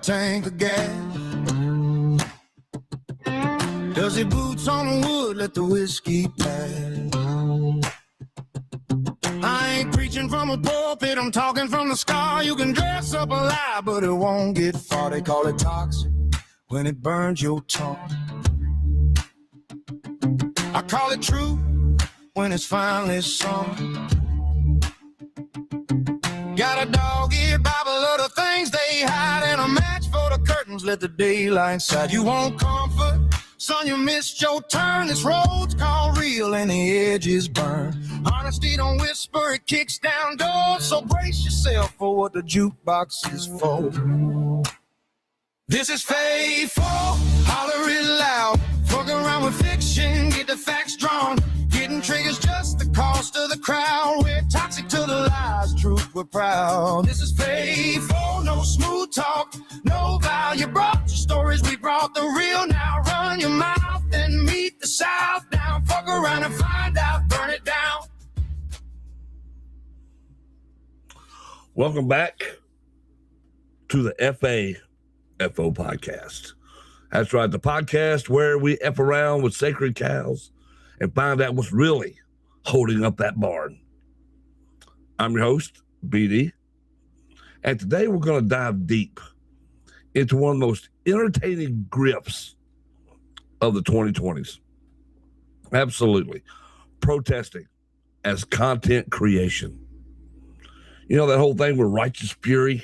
tank of gas? Does he boots on the wood, let the whiskey pass? I ain't preaching from a pulpit, I'm talking from the scar. You can dress up a lie, but it won't get far. They call it toxic when it burns your tongue. I call it true when it's finally sung. Got a dog-eared Bible of the things they hide, and a match for the curtains, let the daylight shine. You want comfort? Son, you missed your turn. This road's called real and the edges burn. Honesty don't whisper, it kicks down doors. So brace yourself for what the jukebox is for. This is FAFO, holler it loud. Fuck around with fiction, get the facts drawn. Getting triggers just the cost of the crowd. We're toxic to the lies, truth we're proud. This is FAFO, no smooth talk, no vow. You brought your stories, we brought the real. Now run your mouth and meet the South down. Fuck around and find out, burn it down. Welcome back to the FAFO Podcast. That's right, the podcast where we F around with sacred cows and find out what's really holding up that barn. I'm your host, BD, and today we're going to dive deep into one of the most entertaining grifts of the 2020s. Absolutely. Protesting as content creation. You know that whole thing where righteous fury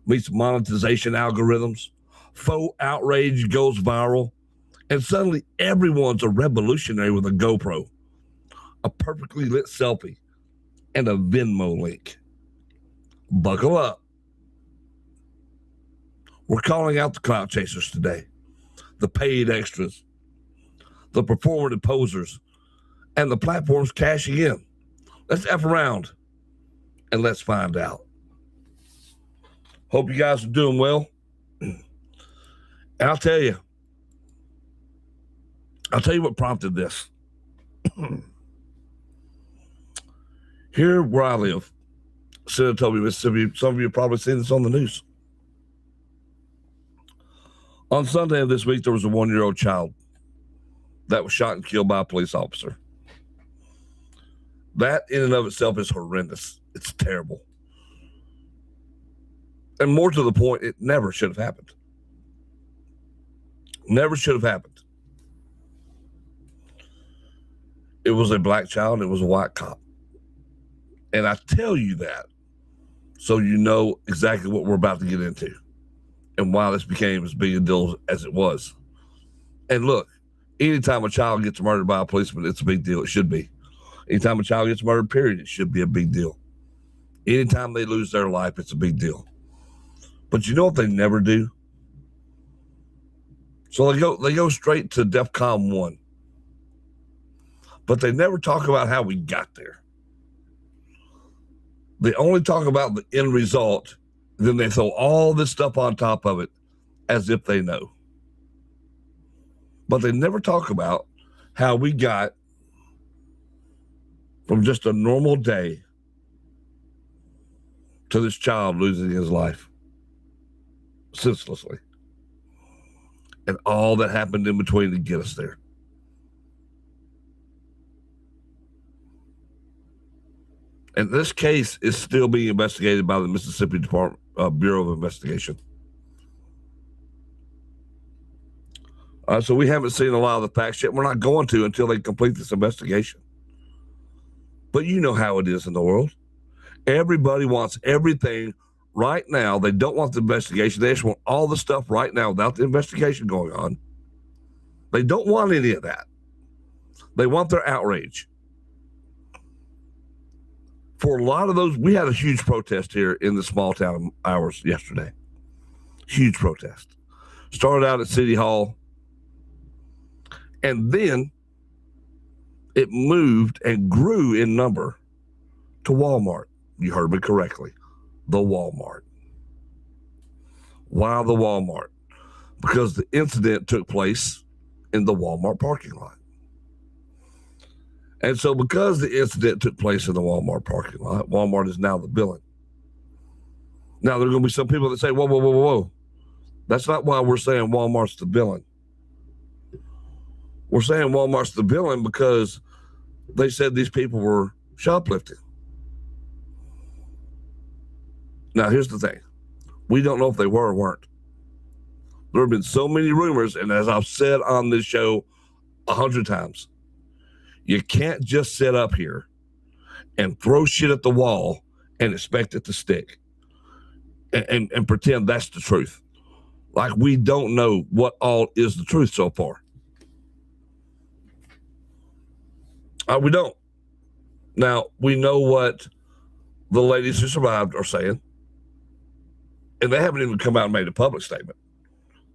meets monetization algorithms, faux outrage goes viral, and suddenly everyone's a revolutionary with a GoPro, a perfectly lit selfie, and a Venmo link. Buckle up. We're calling out the clout chasers today, the paid extras, the performative posers, and the platforms cashing in. Let's F around and let's find out. Hope you guys are doing well. And I'll tell you what prompted this. Here where I live, Senatobia, Mississippi, some of you have probably seen this on the news. On Sunday of this week, there was a 1-year-old child that was shot and killed by a police officer. That in and of itself is horrendous. It's terrible. And more to the point, it never should have happened. Never should have happened. It was a black child. It was a white cop. And I tell you that so you know exactly what we're about to get into and why this became as big a deal as it was. And look, anytime a child gets murdered by a policeman, it's a big deal. It should be. Anytime a child gets murdered, period, it should be a big deal. Anytime they lose their life, it's a big deal. But you know what they never do? So they go straight to DEFCON 1. But they never talk about how we got there. They only talk about the end result, then they throw all this stuff on top of it as if they know. But they never talk about how we got from just a normal day to this child losing his life senselessly. And all that happened in between to get us there. And this case is still being investigated by the Mississippi Department Bureau of Investigation. So we haven't seen a lot of the facts yet. We're not going to until they complete this investigation. But you know how it is in the world. Everybody wants everything right now. They don't want the investigation. They just want all the stuff right now without the investigation going on. They don't want any of that. They want their outrage. For a lot of those, we had a huge protest here in the small town of ours yesterday. Huge protest. Started out at City Hall. And then it moved and grew in number to Walmart. You heard me correctly. The Walmart. Why the Walmart? Because the incident took place in the Walmart parking lot. And so because the incident took place in the Walmart parking lot, Walmart is now the villain. Now, there are going to be some people that say, whoa. That's not why we're saying Walmart's the villain. We're saying Walmart's the villain because they said these people were shoplifting. Now, here's the thing. We don't know if they were or weren't. There have been so many rumors, and as I've said on this show 100 times, you can't just sit up here and throw shit at the wall and expect it to stick and pretend that's the truth. Like we don't know what all is the truth so far. We don't. Now, we know what the ladies who survived are saying, and they haven't even come out and made a public statement.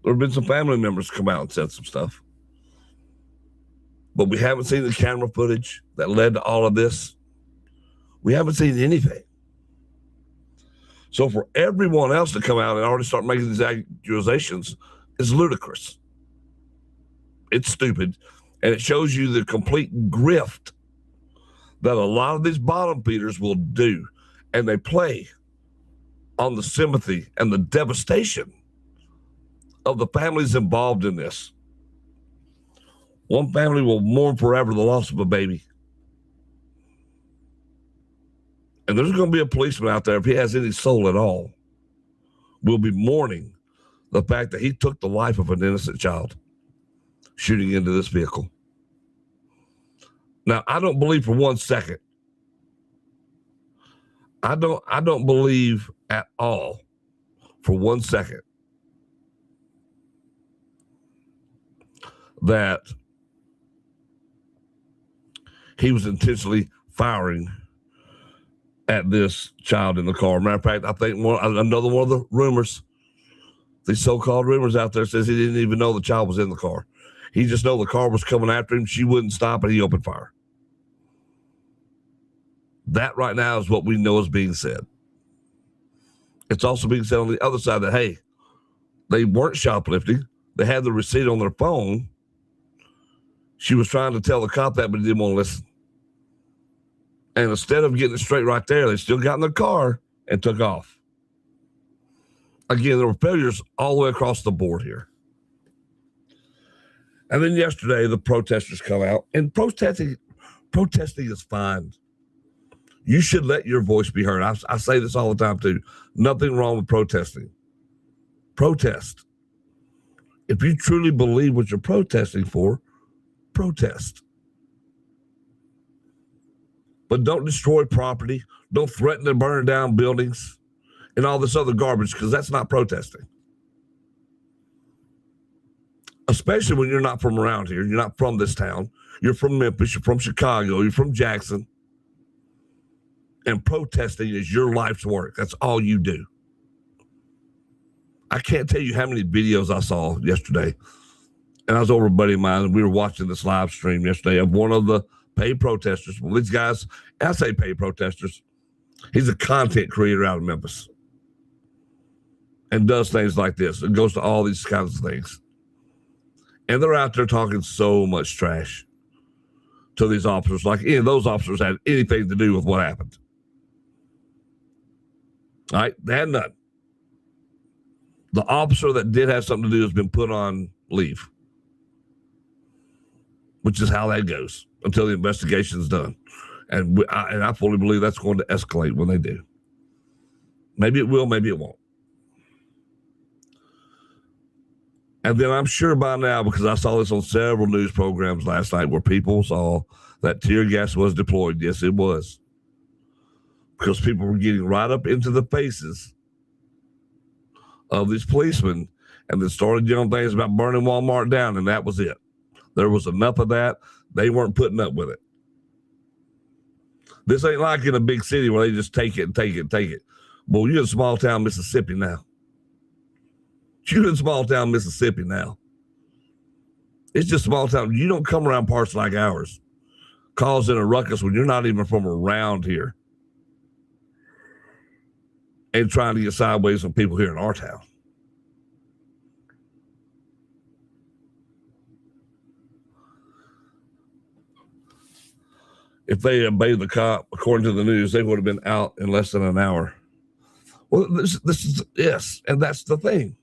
There have been some family members come out and said some stuff. But we haven't seen the camera footage that led to all of this. We haven't seen anything. So for everyone else to come out and already start making these accusations is ludicrous. It's stupid. And it shows you the complete grift that a lot of these bottom feeders will do. And they play on the sympathy and the devastation of the families involved in this. One family will mourn forever the loss of a baby. And there's going to be a policeman out there, if he has any soul at all, will be mourning the fact that he took the life of an innocent child shooting into this vehicle. Now, I don't believe for 1 second. I don't believe at all for 1 second that he was intentionally firing at this child in the car. Matter of fact, I think another one of the rumors, these so-called rumors out there, says he didn't even know the child was in the car. He just know the car was coming after him. She wouldn't stop, and he opened fire. That right now is what we know is being said. It's also being said on the other side that, hey, they weren't shoplifting. They had the receipt on their phone. She was trying to tell the cop that, but he didn't want to listen. And instead of getting it straight right there, they still got in their car and took off. Again, there were failures all the way across the board here. And then yesterday, the protesters come out, and protesting is fine. You should let your voice be heard. I say this all the time, too. Nothing wrong with protesting. Protest. If you truly believe what you're protesting for, protest. But don't destroy property. Don't threaten to burn down buildings and all this other garbage, because that's not protesting. Especially when you're not from around here. You're not from this town. You're from Memphis. You're from Chicago. You're from Jackson. And protesting is your life's work. That's all you do. I can't tell you how many videos I saw yesterday. And I was over a buddy of mine, and we were watching this live stream yesterday of one of the paid protesters. Well, these guys, I say paid protesters, he's a content creator out of Memphis and does things like this. It goes to all these kinds of things. And they're out there talking so much trash to these officers, like any of those officers had anything to do with what happened. All right, they had none. The officer that did have something to do has been put on leave, which is how that goes until the investigation is done. And I fully believe that's going to escalate when they do. Maybe it will, maybe it won't. And then I'm sure by now, because I saw this on several news programs last night where people saw that tear gas was deployed. Yes, it was. Because people were getting right up into the faces of these policemen and then started yelling things about burning Walmart down, and that was it. There was enough of that. They weren't putting up with it. This ain't like in a big city where they just take it and take it and take it. Well, you're in small town Mississippi now. You're in small town Mississippi now. It's just small town. You don't come around parts like ours causing a ruckus when you're not even from around here and trying to get sideways on people here in our town. If they obeyed the cop, according to the news, they would have been out in less than an hour. Well, this is, yes, and that's the thing.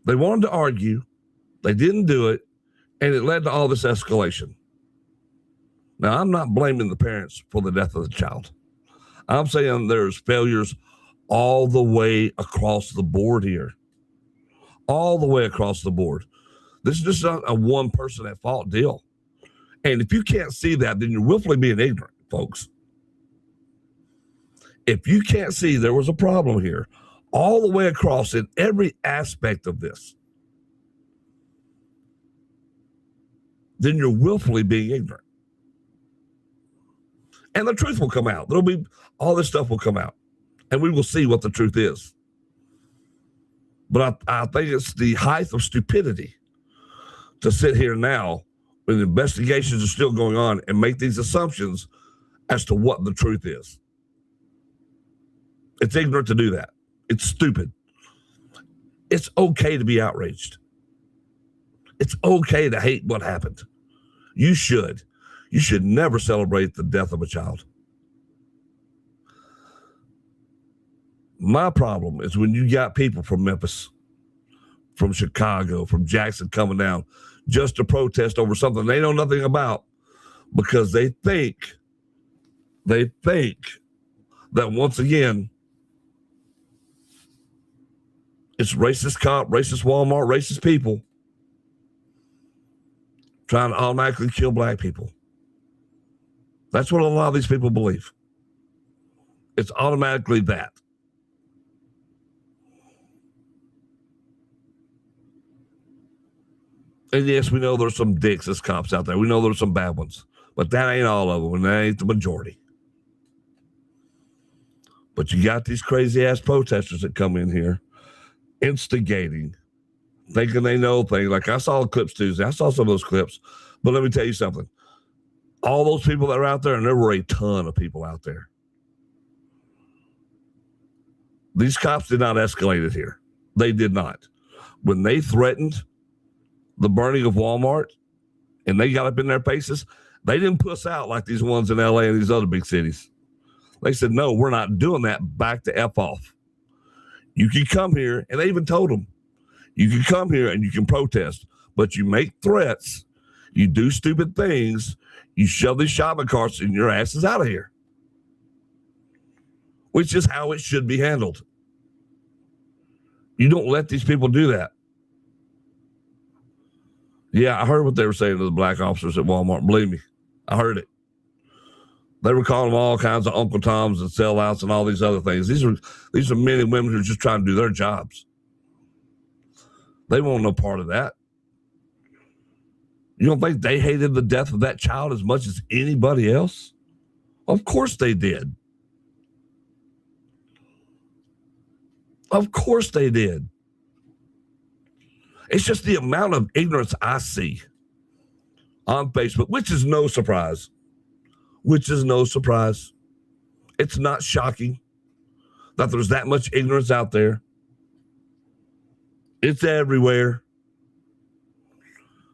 They wanted to argue. They didn't do it, and it led to all this escalation. Now, I'm not blaming the parents for the death of the child. I'm saying there's failures all the way across the board here. All the way across the board. This is just not a one person at fault deal. And if you can't see that, then you're willfully being ignorant, folks. If you can't see there was a problem here, all the way across in every aspect of this, then you're willfully being ignorant. And the truth will come out. All this stuff will come out. And we will see what the truth is. But I think it's the height of stupidity to sit here now when the investigations are still going on and make these assumptions as to what the truth is. It's ignorant to do that. It's stupid. It's okay to be outraged. It's okay to hate what happened. You should. You should never celebrate the death of a child. My problem is when you got people from Memphis, from Chicago, from Jackson coming down just to protest over something they know nothing about because they think that once again, it's racist cop, racist Walmart, racist people trying to automatically kill black people. That's what a lot of these people believe. It's automatically that. And yes, we know there's some dicks as cops out there. We know there's some bad ones. But that ain't all of them, and that ain't the majority. But you got these crazy-ass protesters that come in here, instigating, thinking they know things. Like I saw the clips Tuesday. I saw some of those clips. But let me tell you something. All those people that are out there, and there were a ton of people out there. These cops did not escalate it here. They did not. When they threatened the burning of Walmart and they got up in their faces, they didn't puss out like these ones in LA and these other big cities. They said, no, we're not doing that. Back to F off. You can come here, and they even told them, you can come here and you can protest, but you make threats, you do stupid things, you shove these shopping carts and your ass is out of here. Which is how it should be handled. You don't let these people do that. Yeah, I heard what they were saying to the black officers at Walmart. Believe me, I heard it. They were calling them all kinds of Uncle Toms and sellouts and all these other things. These are men and women who are just trying to do their jobs. They want no part of that. You don't think they hated the death of that child as much as anybody else? Of course they did. Of course they did. It's just the amount of ignorance I see on Facebook, which is no surprise. It's not shocking that there's that much ignorance out there. It's everywhere.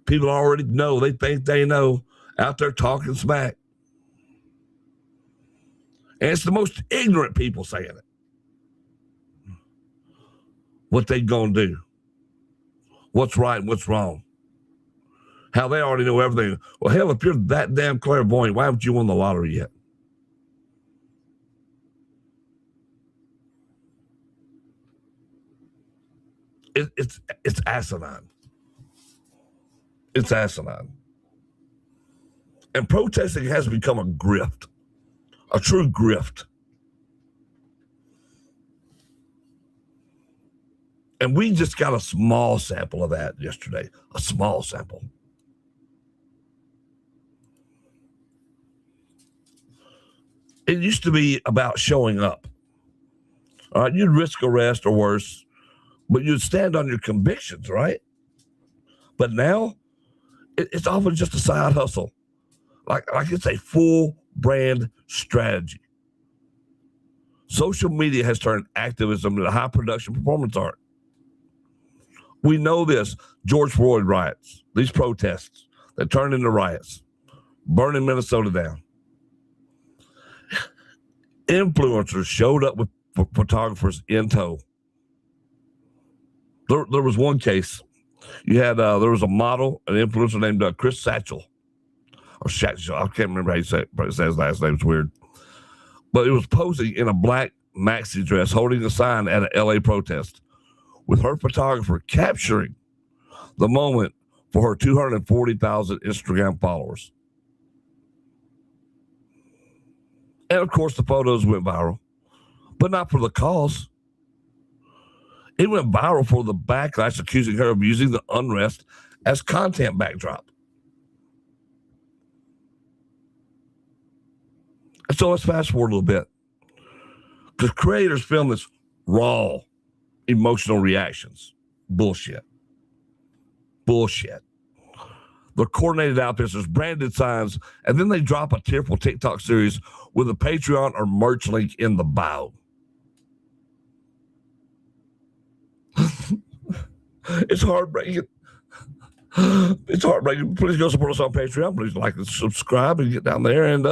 People already know. They think they know, out there talking smack. And it's the most ignorant people saying it. What they gonna do? What's right and what's wrong? How they already know everything. Well, hell, if you're that damn clairvoyant, why haven't you won the lottery yet? It's asinine. It's asinine. And protesting has become a grift, a true grift. And we just got a small sample of that yesterday, a small sample. It used to be about showing up. All right, you'd risk arrest or worse, but you'd stand on your convictions, right? But now, it's often just a side hustle. Like it's a full brand strategy. Social media has turned activism into high production performance art. We know this. George Floyd riots, these protests that turned into riots, burning Minnesota down. Influencers showed up with photographers in tow. There was one case. You had there was a model, an influencer named Chris Satchel, or Satchel. I can't remember how you say his last name. It's weird, but it was posing in a black maxi dress, holding a sign at an LA protest, with her photographer capturing the moment for her 240,000 Instagram followers. And of course, the photos went viral, but not for the cause. It went viral for the backlash accusing her of using the unrest as content backdrop. And so let's fast forward a little bit. Because creators film this raw, emotional reactions. Bullshit. They're coordinated outfits, there's branded signs, and then they drop a tearful TikTok series with a Patreon or merch link in the bio. It's heartbreaking. Please go support us on Patreon. Please like and subscribe and get down there. And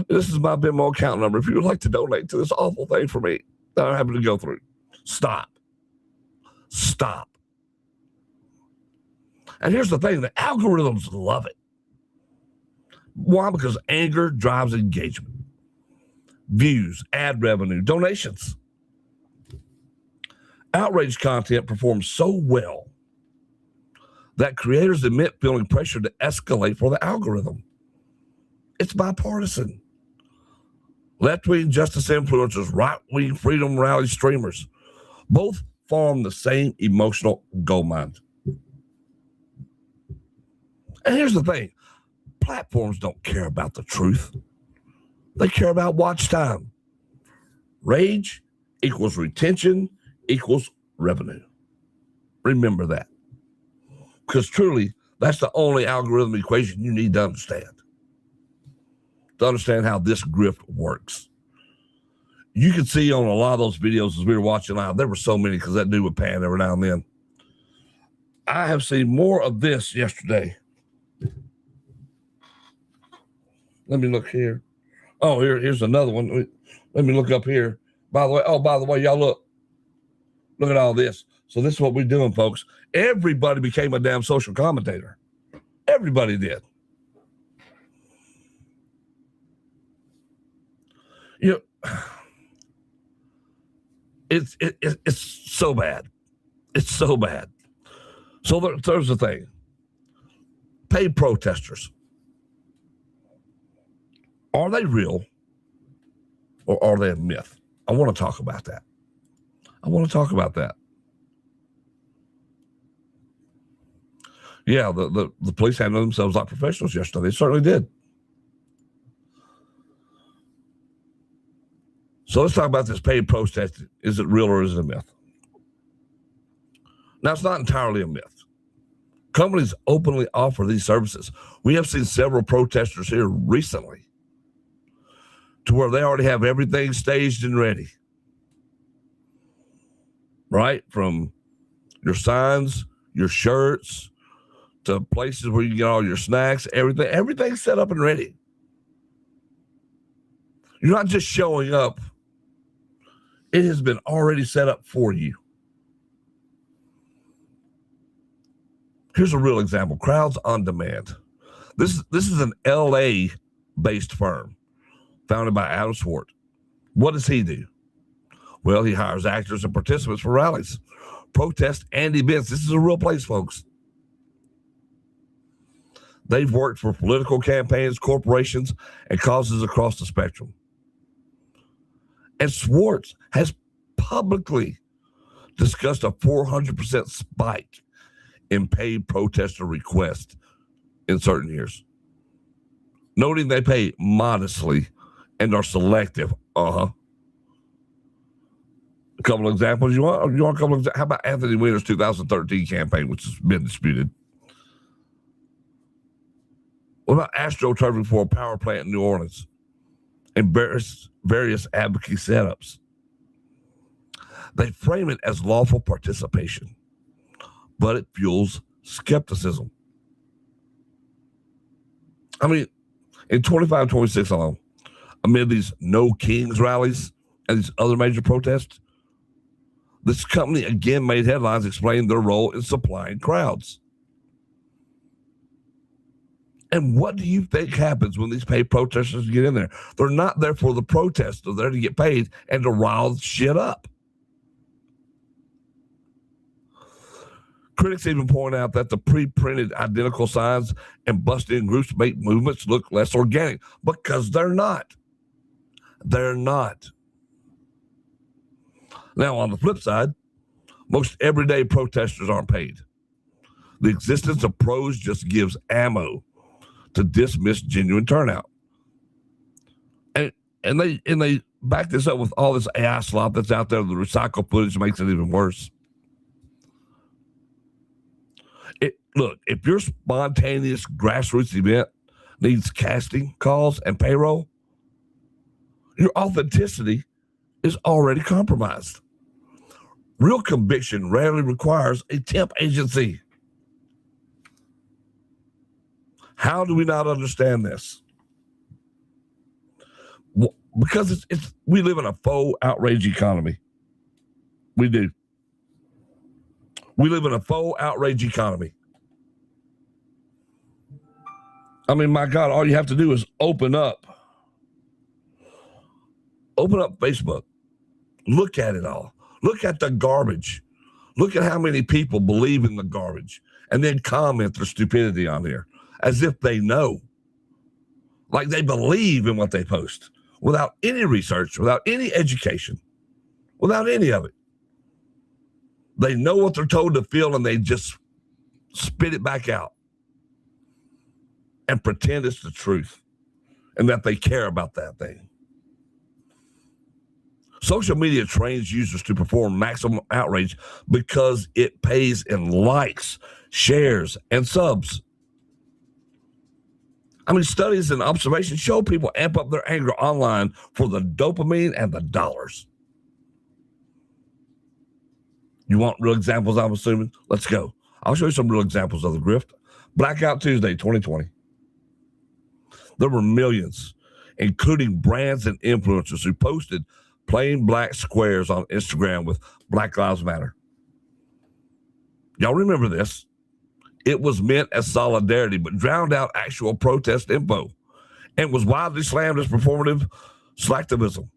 this is my Venmo account number. If you would like to donate to this awful thing for me that I'm having to go through, stop. And here's the thing, the algorithms love it. Why? Because anger drives engagement, views, ad revenue, donations. Outrage content performs so well that creators admit feeling pressure to escalate for the algorithm. It's bipartisan. Left-wing justice influencers, right-wing freedom rally streamers, both farm the same emotional gold mine. And here's the thing, platforms don't care about the truth. They care about watch time. Rage equals retention equals revenue. Remember that. Because truly, that's the only algorithm equation you need to understand how this grift works. You can see on a lot of those videos as we were watching live, there were so many because that dude would pan every now and then. I have seen more of this yesterday. Let me look here. Oh, here's another one. Let me look up here. By the way, y'all look at all this. So this is what we're doing, folks. Everybody became a damn social commentator. Everybody did. You know, it's so bad. It's so bad. So there's the thing. Paid protesters. Are they real or are they a myth? I want to talk about that. Yeah, the police handled themselves like professionals yesterday. They certainly did. So let's talk about this paid protest. Is it real or is it a myth? Now, it's not entirely a myth. Companies openly offer these services. We have seen several protesters here recently to where they already have everything staged and ready. Right? From your signs, your shirts, to places where you can get all your snacks, everything's set up and ready. You're not just showing up. It has been already set up for you. Here's a real example. Crowds on Demand. This is an LA-based firm founded by Adam Swart. What does he do? Well, he hires actors and participants for rallies, protests, and events. This is a real place, folks. They've worked for political campaigns, corporations, and causes across the spectrum. And Swartz has publicly discussed a 400% spike in paid protester requests in certain years, noting they pay modestly and are selective. A couple of examples. You want a couple of? How about Anthony Weiner's 2013 campaign, which has been disputed? What about astroturfing for a power plant in New Orleans and various advocacy setups? They frame it as lawful participation, but it fuels skepticism. I mean, in 25-26 alone, amid these No Kings rallies, and these other major protests, this company again made headlines explaining their role in supplying crowds. And what do you think happens when these paid protesters get in there? They're not there for the protest. They're there to get paid and to rile shit up. Critics even point out that the pre-printed identical signs and busted-in groups make movements look less organic because they're not. They're not. Now, on the flip side, most everyday protesters aren't paid. The existence of pros just gives ammo to dismiss genuine turnout. And they back this up with all this AI slop that's out there. The recycled footage makes it even worse. Look, if your spontaneous grassroots event needs casting calls and payroll, your authenticity is already compromised. Real conviction rarely requires a temp agency. How do we not understand this? Because we live in a faux outrage economy. We do. We live in a faux outrage economy. I mean, my God, all you have to do is open up Facebook. Look at it all. Look at the garbage. Look at how many people believe in the garbage and then comment their stupidity on here as if they know. Like they believe in what they post without any research, without any education, without any of it. They know what they're told to feel and they just spit it back out and pretend it's the truth and that they care about that thing. Social media trains users to perform maximum outrage because it pays in likes, shares, and subs. I mean, studies and observations show people amp up their anger online for the dopamine and the dollars. You want real examples, I'm assuming? Let's go. I'll show you some real examples of the grift. Blackout Tuesday, 2020. There were millions, including brands and influencers who posted plain black squares on Instagram with Black Lives Matter. Y'all remember this? It was meant as solidarity, but drowned out actual protest info and was widely slammed as performative slacktivism.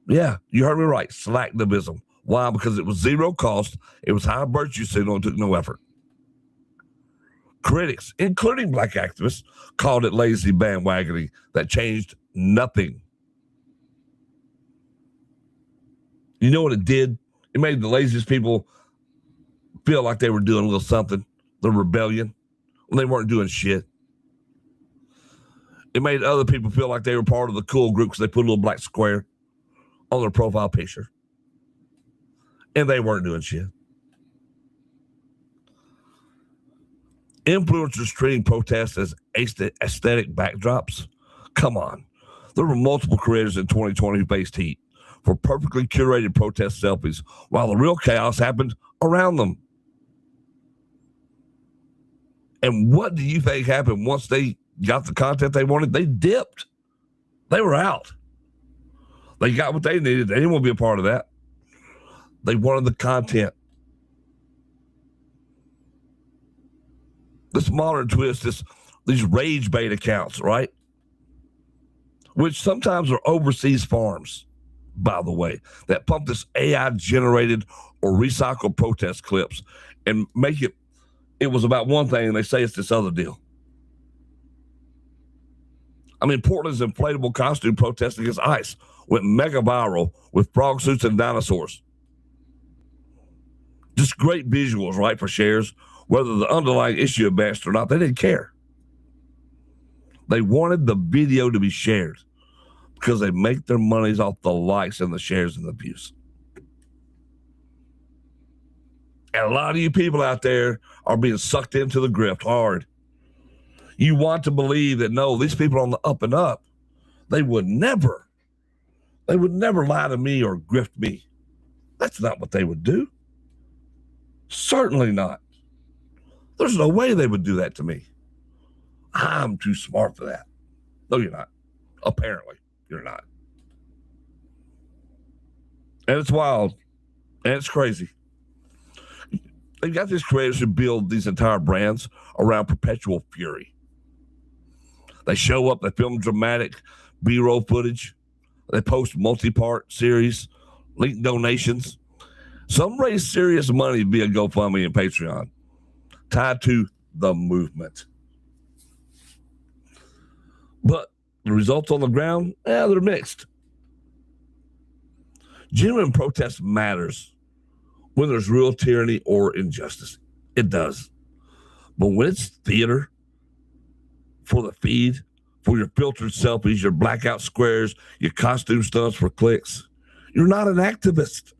Yeah, you heard me right, slacktivism. Why? Because it was zero cost, it was high virtue signal, and took no effort. Critics, including black activists, called it lazy bandwagoning that changed nothing. You know what it did? It made the laziest people feel like they were doing a little something, the rebellion, when they weren't doing shit. It made other people feel like they were part of the cool group because they put a little black square on their profile picture. And they weren't doing shit. Influencers treating protests as aesthetic backdrops. Come on. There were multiple creators in 2020 who faced heat for perfectly curated protest selfies while the real chaos happened around them. And what do you think happened once they got the content they wanted? They dipped. They were out. They got what they needed. They didn't want to be a part of that. They wanted the content. This modern twist, these rage bait accounts, right? Which sometimes are overseas farms, by the way, that pump this AI-generated or recycled protest clips and make it was about one thing and they say it's this other deal. I mean, Portland's inflatable costume protest against ICE went mega viral with frog suits and dinosaurs. Just great visuals, right, for shares. Whether the underlying issue advanced or not, they didn't care. They wanted the video to be shared because they make their monies off the likes and the shares and the views. And a lot of you people out there are being sucked into the grift hard. You want to believe that, no, these people are on the up and up. They would never lie to me or grift me. That's not what they would do. Certainly not. There's no way they would do that to me. I'm too smart for that. No, you're not. Apparently, you're not. And it's wild. And it's crazy. They've got these creators who build these entire brands around perpetual fury. They show up, they film dramatic B-roll footage, they post multi-part series, link donations. Some raise serious money via GoFundMe and Patreon, tied to the movement. But the results on the ground, they're mixed. Genuine protest matters when there's real tyranny or injustice. It does. But when it's theater for the feed, for your filtered selfies, your blackout squares, your costume stunts for clicks, you're not an activist.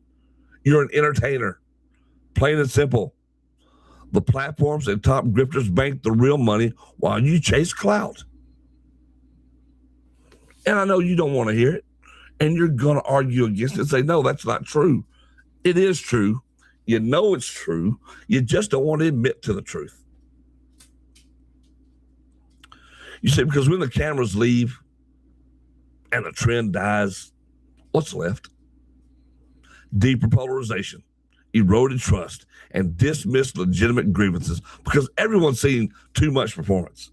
You're an entertainer. Plain and simple. The platforms and top grifters bank the real money while you chase clout. And I know you don't want to hear it. And you're going to argue against it and say, no, that's not true. It is true. You know it's true. You just don't want to admit to the truth. You see, because when the cameras leave and the trend dies, what's left? Deeper polarization, eroded trust, and dismissed legitimate grievances because everyone's seen too much performance.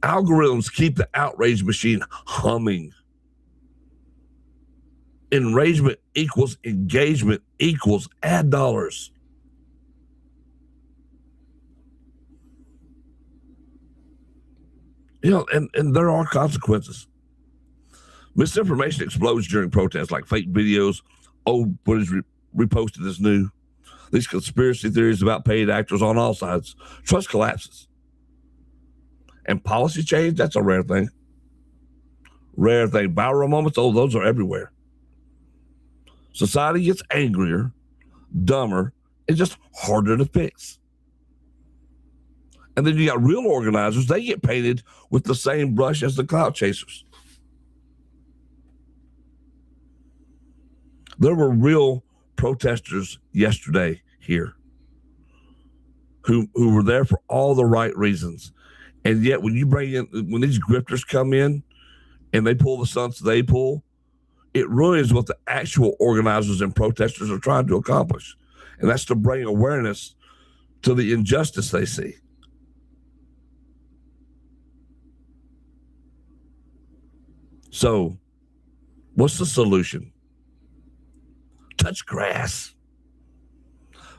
Algorithms keep the outrage machine humming. Enragement equals engagement equals ad dollars. You know, and there are consequences. Misinformation explodes during protests, like fake videos, old footage reposted as new. These conspiracy theories about paid actors on all sides. Trust collapses. And policy change, that's a rare thing. Rare thing. Viral moments, those are everywhere. Society gets angrier, dumber, and just harder to fix. And then you got real organizers, they get painted with the same brush as the clout chasers. There were real protesters yesterday here who were there for all the right reasons. And yet when these grifters come in and they pull the stunts they pull, it ruins what the actual organizers and protesters are trying to accomplish. And that's to bring awareness to the injustice they see. So, what's the solution? Touch grass.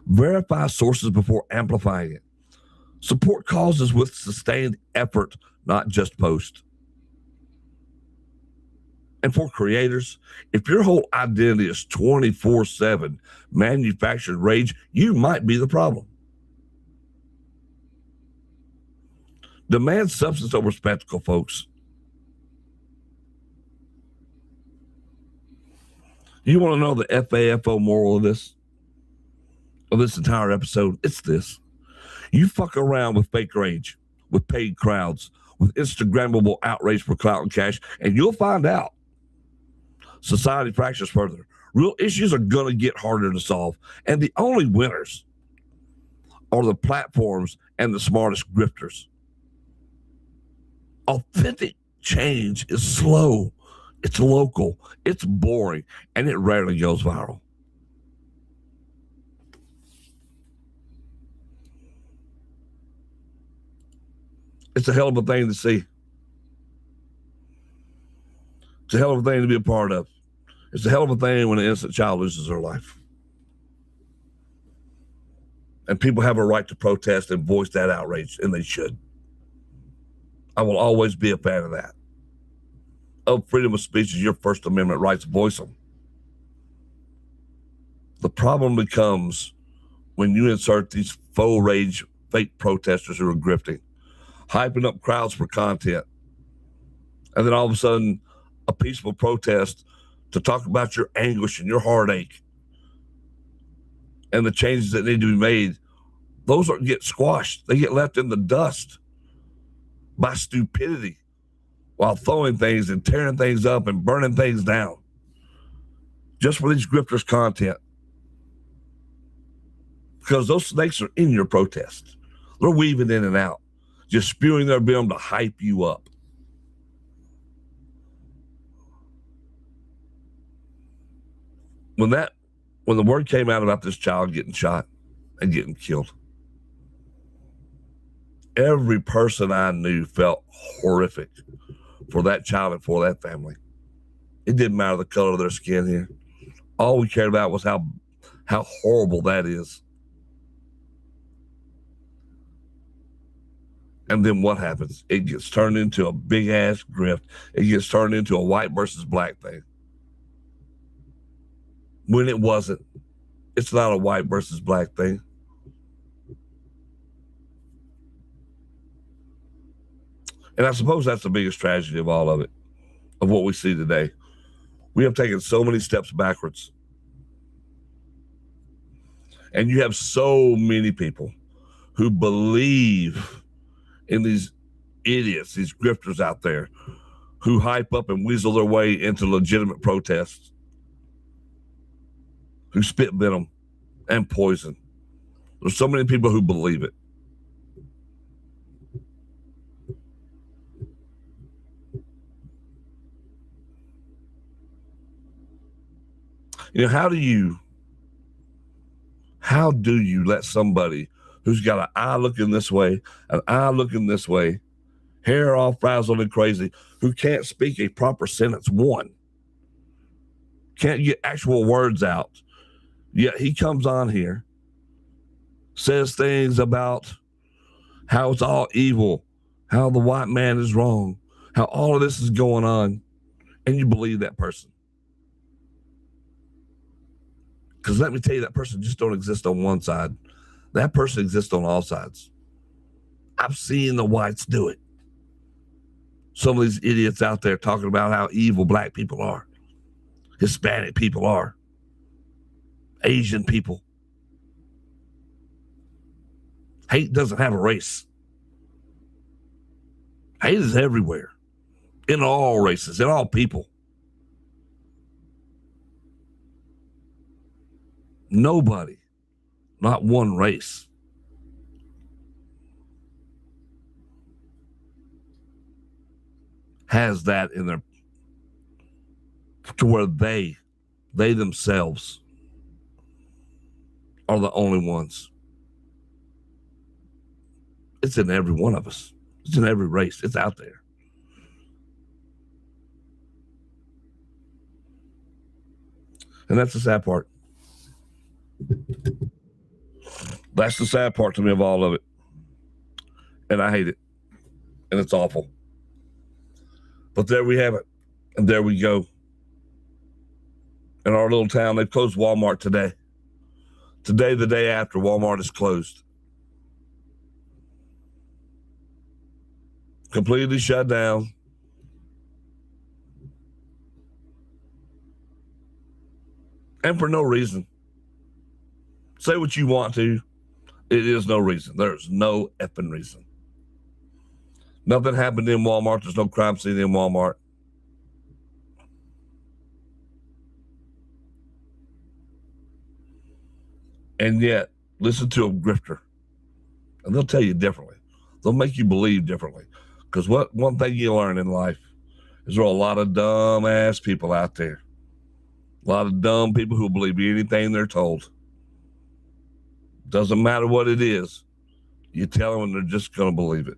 Verify sources before amplifying it. Support causes with sustained effort, not just post. And for creators, if your whole identity is 24/7 manufactured rage, you might be the problem. Demand substance over spectacle, folks. You want to know the FAFO moral of this entire episode? It's this. You fuck around with fake rage, with paid crowds, with Instagrammable outrage for clout and cash, and you'll find out. Society fractures further. Real issues are going to get harder to solve. And the only winners are the platforms and the smartest grifters. Authentic change is slow. It's local. It's boring. And it rarely goes viral. It's a hell of a thing to see. It's a hell of a thing to be a part of. It's a hell of a thing when an innocent child loses their life. And people have a right to protest and voice that outrage, and they should. I will always be a fan of that. Oh, freedom of speech is your First Amendment rights. Voice them. The problem becomes when you insert these faux rage, fake protesters who are grifting, hyping up crowds for content, and then all of a sudden, a peaceful protest to talk about your anguish and your heartache and the changes that need to be made, those get squashed. They get left in the dust by stupidity while throwing things and tearing things up and burning things down just for these grifters' content. Because those snakes are in your protest. They're weaving in and out, just spewing their venom to hype you up. when the word came out about this child getting shot and getting killed, every person I knew felt horrific for that child and for that family. It didn't matter the color of their skin here. All we cared about was how horrible that is. And then what happens? It gets turned into a big-ass grift. It gets turned into a white versus black thing. When it wasn't. It's not a white versus black thing. And I suppose that's the biggest tragedy of all of it, of what we see today. We have taken so many steps backwards. And you have so many people who believe in these idiots, these grifters out there who hype up and weasel their way into legitimate protests, who spit venom and poison. There's so many people who believe it. You know, how do you let somebody who's got an eye looking this way, an eye looking this way, hair all frazzled and crazy, who can't speak a proper sentence, can't get actual words out, yet he comes on here, says things about how it's all evil, how the white man is wrong, how all of this is going on, and you believe that person. Because let me tell you, that person just don't exist on one side. That person exists on all sides. I've seen the whites do it. Some of these idiots out there talking about how evil black people are, Hispanic people are, Asian people. Hate doesn't have a race. Hate is everywhere, in all races, in all people. Nobody, not one race, has that in their, to where they themselves are the only ones. It's in every one of us. It's in every race. It's out there. And that's the sad part. That's the sad part to me of all of it. And I hate it. And it's awful. But there we have it. And there we go. In our little town, they closed Walmart today. Today, the day after, Walmart is closed. Completely shut down. And for no reason. Say what you want to. It is no reason. There's no effing reason. Nothing happened in Walmart. There's no crime scene in Walmart. And yet, listen to a grifter. And they'll tell you differently. They'll make you believe differently. Because one thing you learn in life is there are a lot of dumb ass people out there. A lot of dumb people who believe anything they're told. Doesn't matter what it is. You tell them and they're just going to believe it.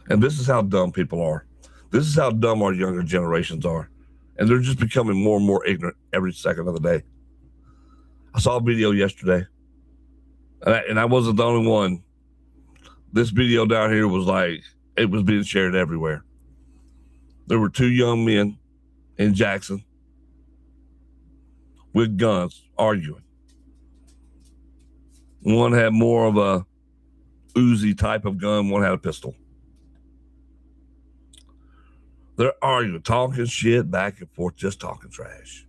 And this is how dumb people are. This is how dumb our younger generations are. And they're just becoming more and more ignorant every second of the day. I saw a video yesterday. And I wasn't the only one. This video down here was like, it was being shared everywhere. There were two young men in Jackson with guns arguing. One had more of a Uzi type of gun, one had a pistol. They're arguing, talking shit back and forth, just talking trash.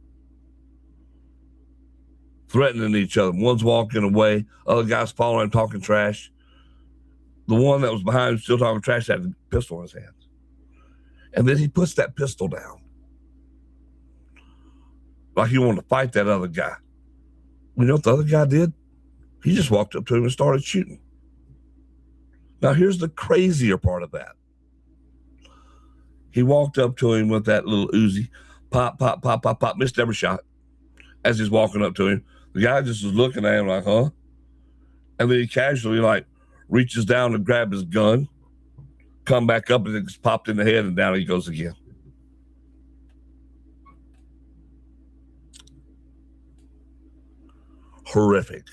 Threatening each other. One's walking away, other guy's following him, talking trash. The one that was behind him, still talking trash, had a pistol in his hand. And then he puts that pistol down. Like he wanted to fight that other guy. You know what the other guy did? He just walked up to him and started shooting. Now here's the crazier part of that. He walked up to him with that little Uzi. Pop, pop, pop, pop, pop. Missed every shot as he's walking up to him. The guy just was looking at him like, huh? And then he casually, like, reaches down to grab his gun, come back up, and it just popped in the head, and down he goes again. Horrific.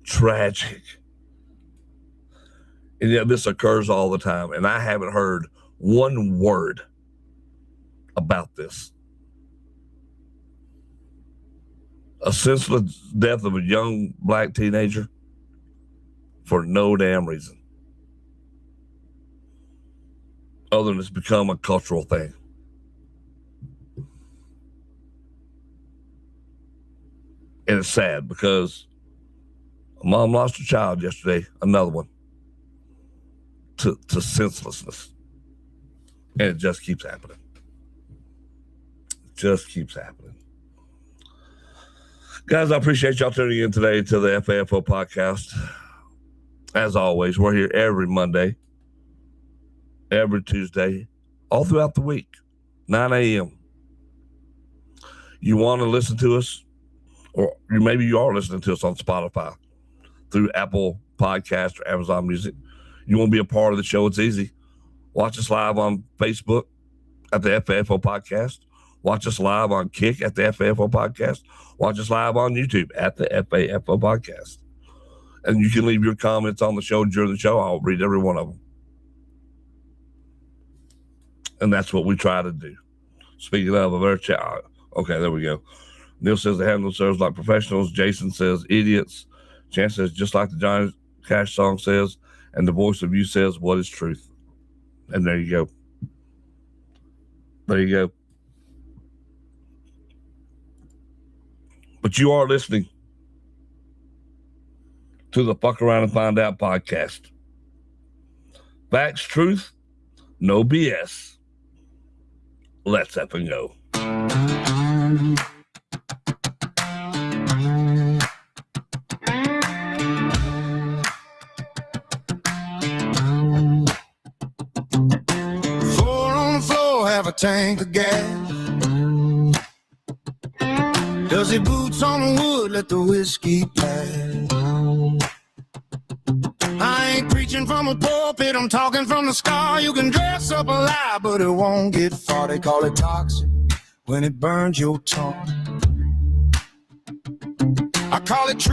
Tragic. And yet this occurs all the time, and I haven't heard one word about this. A senseless death of a young black teenager for no damn reason, other than it's become a cultural thing. And it's sad because a mom lost her child yesterday, another one, to senselessness. And it just keeps happening. It just keeps happening. Guys, I appreciate y'all tuning in today to the FAFO Podcast. As always, we're here every Monday, every Tuesday, all throughout the week, 9 a.m. You want to listen to us, or maybe you are listening to us on Spotify, through Apple Podcast or Amazon Music. You want to be a part of the show, it's easy. Watch us live on Facebook at the FAFO Podcast. Watch us live on Kick at the FAFO Podcast. Watch us live on YouTube at the FAFO Podcast. And you can leave your comments on the show during the show. I'll read every one of them. And that's what we try to do. Speaking of a very chat. Okay, there we go. Neil says they handle themselves like professionals. Jason says idiots. Chance says just like the Johnny Cash song says, and the voice of you says, what is truth? And there you go. There you go. But you are listening to the Fuck Around and Find Out podcast. Facts, truth, no BS. Let's effing go. Floor on the floor, have a tank of gas. Does he boots on the wood, let the whiskey pass? I ain't preaching from a pulpit, I'm talking from the scar. You can dress up a lie, but it won't get far. They call it toxic when it burns your tongue. I call it true.